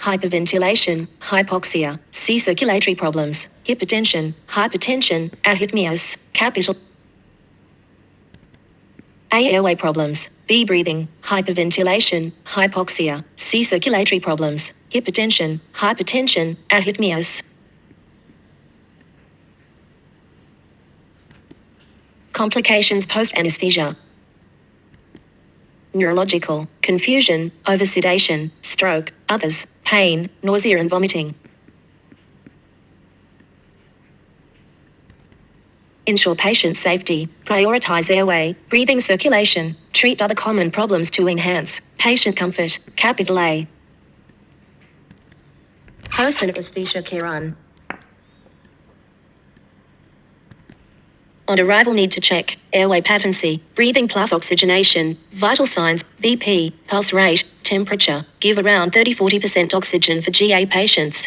hyperventilation, hypoxia, C. Circulatory problems, hypertension, arrhythmias, capital A. Airway problems, B. Breathing, hyperventilation, hypoxia, C. Circulatory problems, hypertension, arrhythmias. Complications post-anesthesia. Neurological, confusion, oversedation, stroke, others, pain, nausea and vomiting. Ensure patient safety, prioritize airway, breathing circulation, treat other common problems to enhance patient comfort, capital A. Post-anesthesia care on. On arrival need to check airway patency, breathing plus oxygenation, vital signs, BP, pulse rate, temperature, give around 30-40% oxygen for GA patients.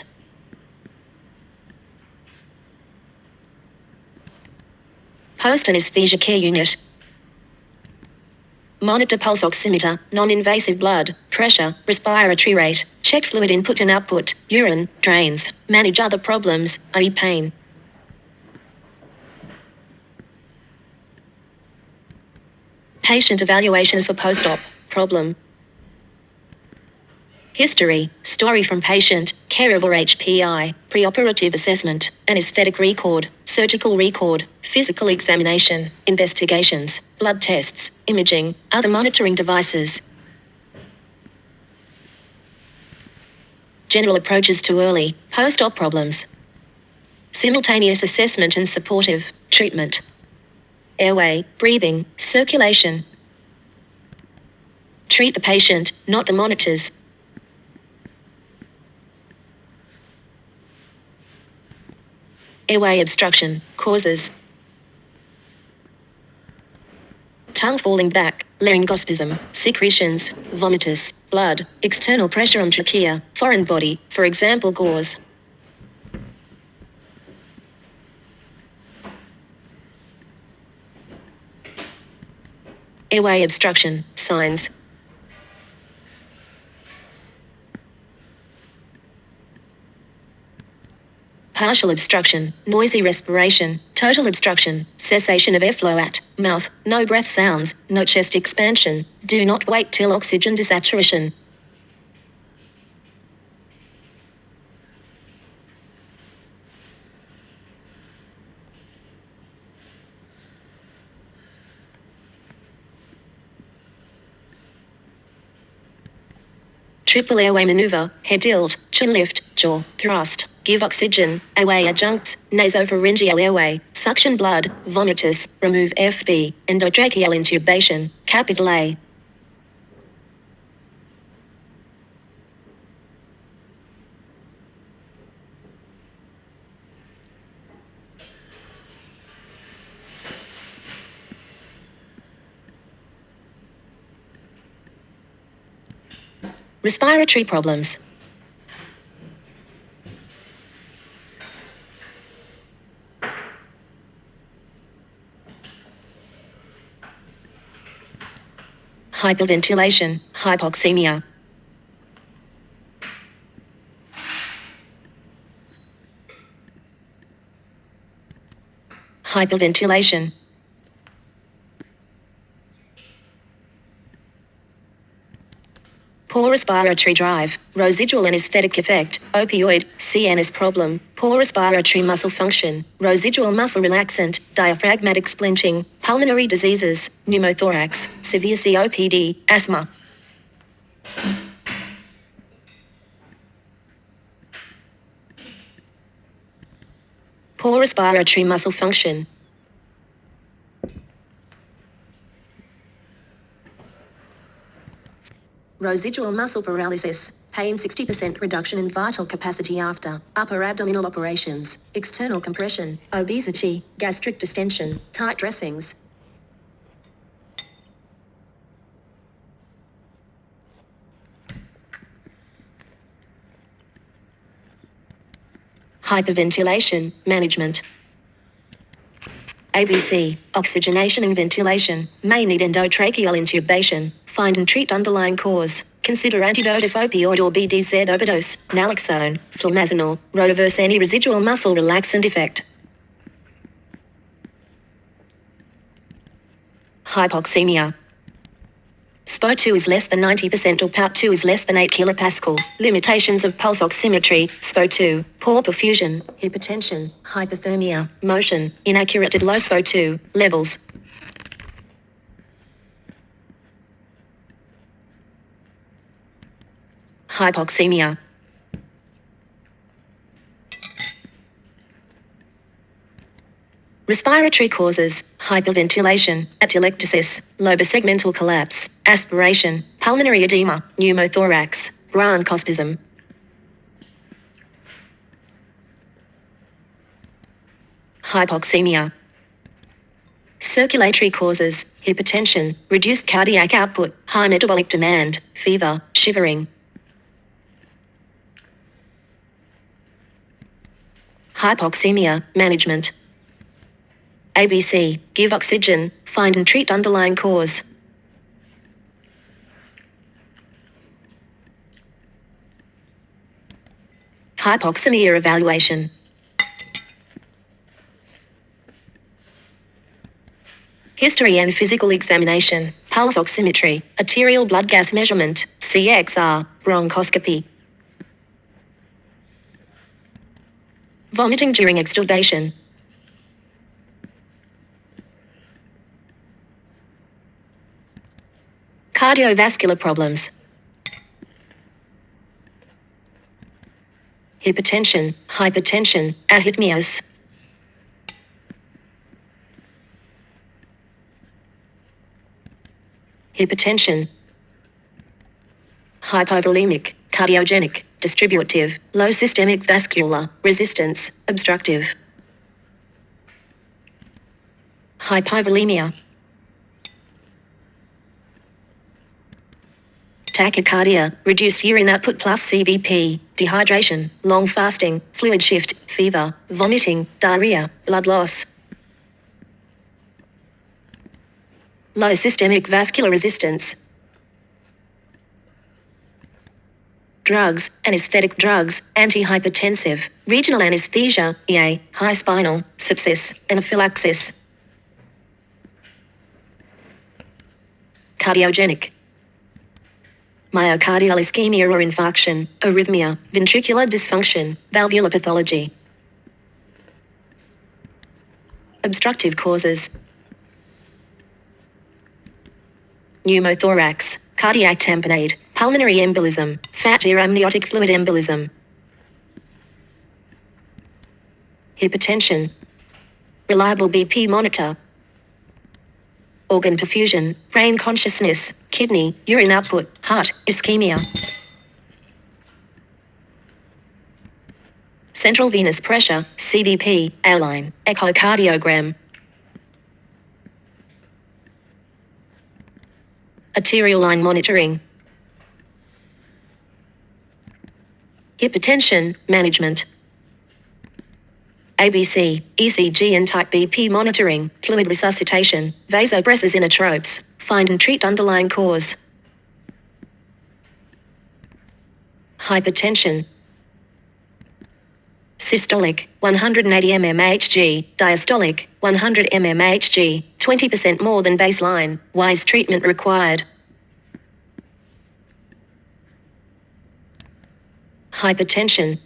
Post-anesthesia care unit. Monitor pulse oximeter, non-invasive blood pressure, respiratory rate, check fluid input and output, urine, drains, manage other problems, i.e. pain. Patient evaluation for post-op problem. History, story from patient, caregiver HPI, preoperative assessment, anesthetic record, surgical record, physical examination, investigations, blood tests, imaging, other monitoring devices. General approaches to early, post-op problems. Simultaneous assessment and supportive treatment. Airway, breathing, circulation. Treat the patient, not the monitors. Airway obstruction, causes. Tongue falling back, laryngospasm, secretions, vomitus, blood, external pressure on trachea, foreign body, for example gauze. Airway obstruction, signs. Partial obstruction, noisy respiration, total obstruction, cessation of airflow at mouth, no breath sounds, no chest expansion, do not wait till oxygen desaturation. Triple airway maneuver, head tilt, chin lift, jaw thrust, give oxygen, airway adjuncts, nasopharyngeal airway, suction blood, vomitus, remove FB, endotracheal intubation, capital A. Respiratory problems. Hyperventilation, hypoxemia. Hyperventilation. Poor respiratory drive, residual anesthetic effect, opioid, CNS problem, poor respiratory muscle function, residual muscle relaxant, diaphragmatic splinting, pulmonary diseases, pneumothorax, severe COPD, asthma. Poor respiratory muscle function. Residual muscle paralysis, pain 60% reduction in vital capacity after upper abdominal operations, external compression, obesity, gastric distension, tight dressings. Hyperventilation, management. ABC, oxygenation and ventilation, may need endotracheal intubation, find and treat underlying cause, Consider antidote if opioid or BDZ overdose, naloxone, flumazenil, rotaverse any residual muscle relaxant effect. Hypoxemia. SpO2 is less than 90% or PaO2 is less than 8 kilopascal. Limitations of pulse oximetry, SpO2, poor perfusion, hypertension, hypothermia, motion, inaccurate at low SpO2 levels. Hypoxemia. Respiratory causes, hyperventilation, atelectasis, lobosegmental collapse, aspiration, pulmonary edema, pneumothorax, bronchospism. Hypoxemia. Circulatory causes, hypertension, reduced cardiac output, high metabolic demand, fever, shivering. Hypoxemia, management. ABC, give oxygen, find and treat underlying cause. Hypoxemia evaluation. History and physical examination, pulse oximetry, arterial blood gas measurement, CXR, bronchoscopy. Vomiting during extubation. Cardiovascular problems. Hypertension, hypertension, arrhythmias. Hypertension. Hypovolemic, cardiogenic, distributive, low systemic vascular, resistance, obstructive. Hypovolemia. Tachycardia, reduced urine output plus CVP, dehydration, long fasting, fluid shift, fever, vomiting, diarrhea, blood loss. Low systemic vascular resistance. Drugs, anesthetic drugs, antihypertensive, regional anesthesia, EA, high spinal, sepsis, anaphylaxis. Cardiogenic. Myocardial ischemia or infarction, arrhythmia, ventricular dysfunction, valvular pathology. Obstructive causes. Pneumothorax, cardiac tamponade, pulmonary embolism, fat or amniotic fluid embolism. Hypertension. Reliable BP monitor. Organ perfusion, brain consciousness, kidney, urine output, heart, ischemia. Central venous pressure, CVP, A-line, echocardiogram. Arterial line monitoring. Hypertension, management. ABC, ECG and type BP monitoring, fluid resuscitation, vasopressors inotropes, find and treat underlying cause. Hypertension. Systolic, 180 mmHg, diastolic, 100 mmHg, 20% more than baseline, wise treatment required. Hypertension.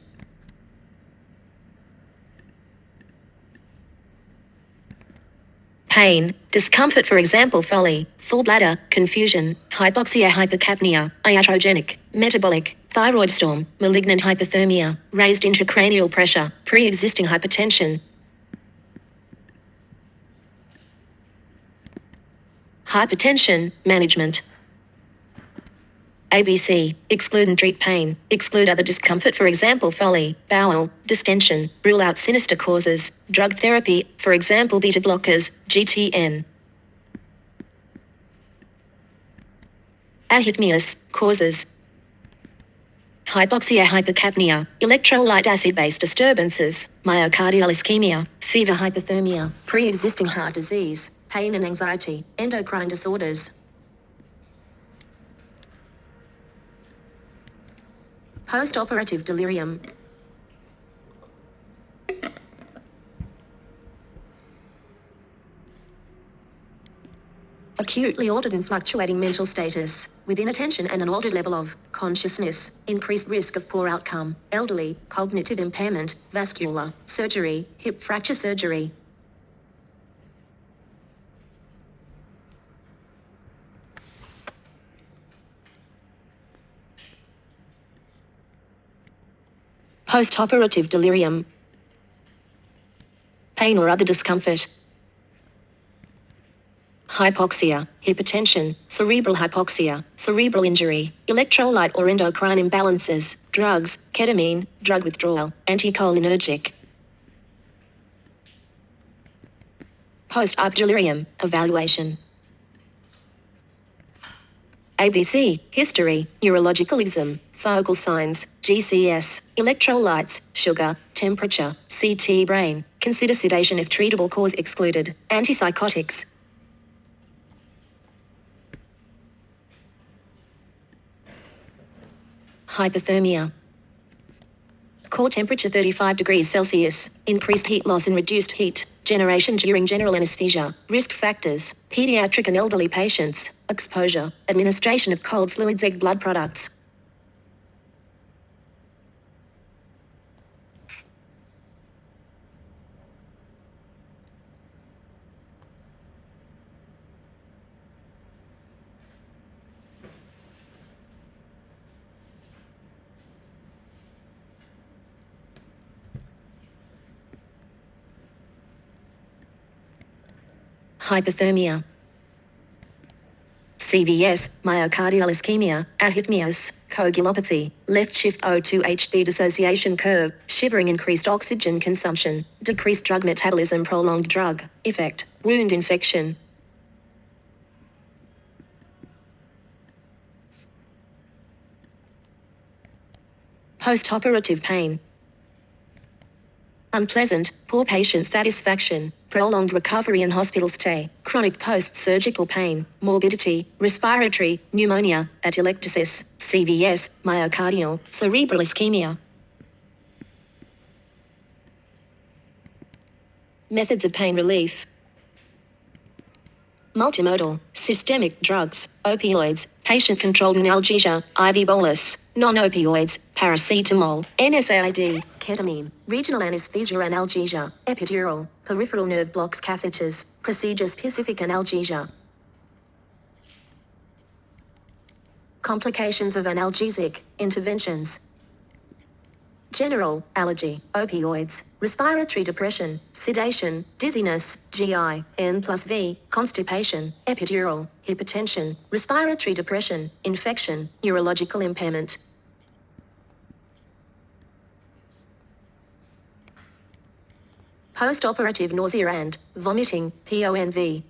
Pain, discomfort for example folly, full bladder, confusion, hypoxia hypercapnia, iatrogenic, metabolic, thyroid storm, malignant hypothermia, raised intracranial pressure, pre-existing hypertension. Hypertension, management. ABC, exclude and treat pain, exclude other discomfort for example folly, bowel, distension, rule out sinister causes, drug therapy, for example beta blockers, GTN. Arrhythmias, causes. Hypoxia hypercapnia, electrolyte acid-based disturbances, myocardial ischemia, fever hypothermia, pre-existing heart disease, pain and anxiety, endocrine disorders. Post-operative delirium. Acutely altered and fluctuating mental status, with inattention and an altered level of consciousness, increased risk of poor outcome, elderly, cognitive impairment, vascular, surgery, hip fracture surgery. Post-operative delirium. Pain or other discomfort. Hypoxia, hypertension, cerebral hypoxia, cerebral injury, electrolyte or endocrine imbalances, drugs, ketamine, drug withdrawal, anticholinergic. Post-op delirium, evaluation. ABC, history, neurological exam, focal signs, GCS, electrolytes, sugar, temperature, CT brain, consider sedation if treatable cause excluded, antipsychotics. Hypothermia. Core temperature 35 degrees Celsius, increased heat loss and reduced heat generation during general anesthesia. Risk factors, pediatric and elderly patients, exposure, administration of cold fluids, egg blood products. Hypothermia. CVS, myocardial ischemia, arrhythmias, coagulopathy, left shift O2HB dissociation curve, shivering, increased oxygen consumption, decreased drug metabolism, prolonged drug effect, wound infection. Post-operative pain. Unpleasant, poor patient satisfaction, prolonged recovery and hospital stay, chronic post-surgical pain, morbidity, respiratory, pneumonia, atelectasis, CVS, myocardial, cerebral ischemia. Methods of pain relief. Multimodal, systemic drugs, opioids, patient-controlled analgesia, IV bolus, non-opioids, paracetamol, NSAID, ketamine, regional anesthesia analgesia, epidural, peripheral nerve blocks, catheters, procedure-specific analgesia. Complications of analgesic interventions. General, allergy, opioids, respiratory depression, sedation, dizziness, GI, N+V, constipation, epidural, hypertension, respiratory depression, infection, neurological impairment. Post-operative nausea and vomiting, PONV.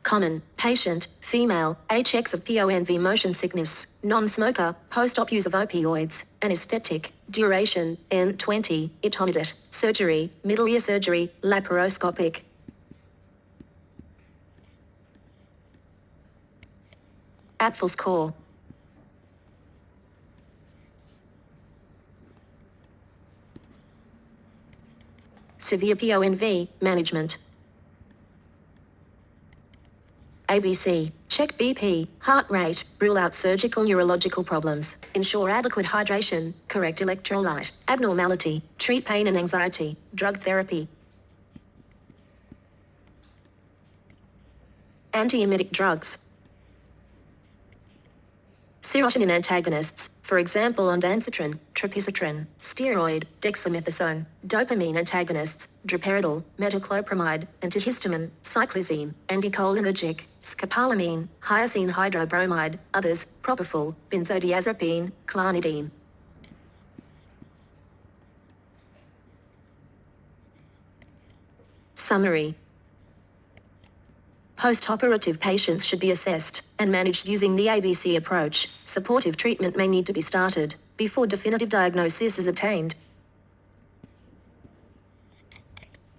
Common, patient, female, HX of PONV, motion sickness, non-smoker, post-op use of opioids, anesthetic, duration, N20, etonidate, surgery, middle ear surgery, laparoscopic. Apfel score. Severe PONV, management. ABC, check BP, heart rate, rule out surgical neurological problems, ensure adequate hydration, correct electrolyte, abnormality, treat pain and anxiety, drug therapy. Antiemetic drugs. Serotonin antagonists, for example ondansetron, tropisotran, steroid, dexamethasone, dopamine antagonists, droperidol, metoclopramide, antihistamine, cyclizine, anticholinergic, scopolamine, hyoscine hydrobromide, others, propofol, benzodiazepine, clonidine. Summary. Post-operative patients should be assessed and managed using the ABC approach. Supportive treatment may need to be started before definitive diagnosis is obtained.